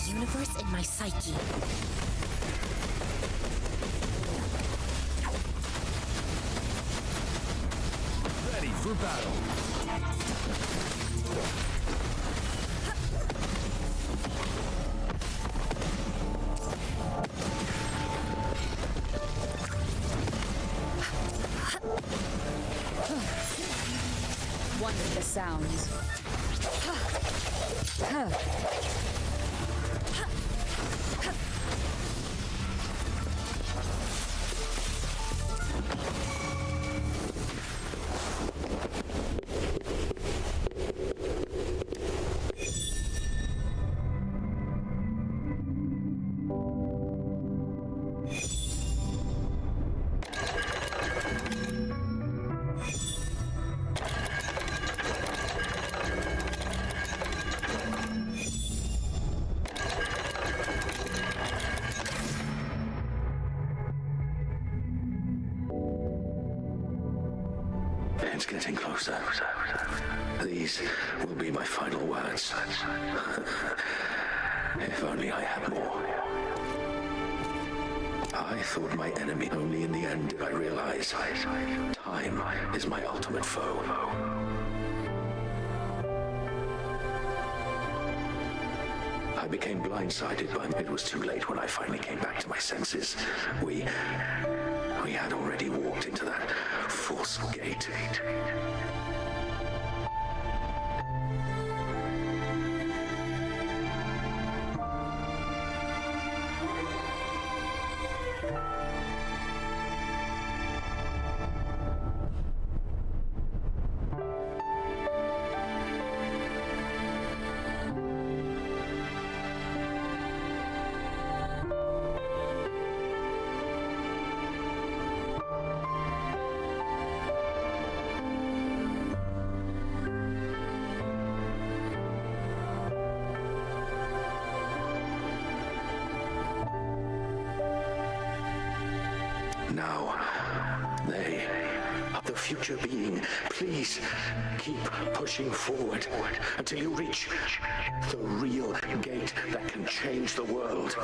Universe in my psyche. Ready for battle. Wonder the sounds. It's getting closer. These will be my final words. If only I had more. I thought my enemy. Only in the end did I realize time is my ultimate foe. I became blindsided by it. It was too late when I finally came back to my senses. We had already walked into that force gate. Now, they are the future being. Please keep pushing forward until you reach the real gate that can change the world.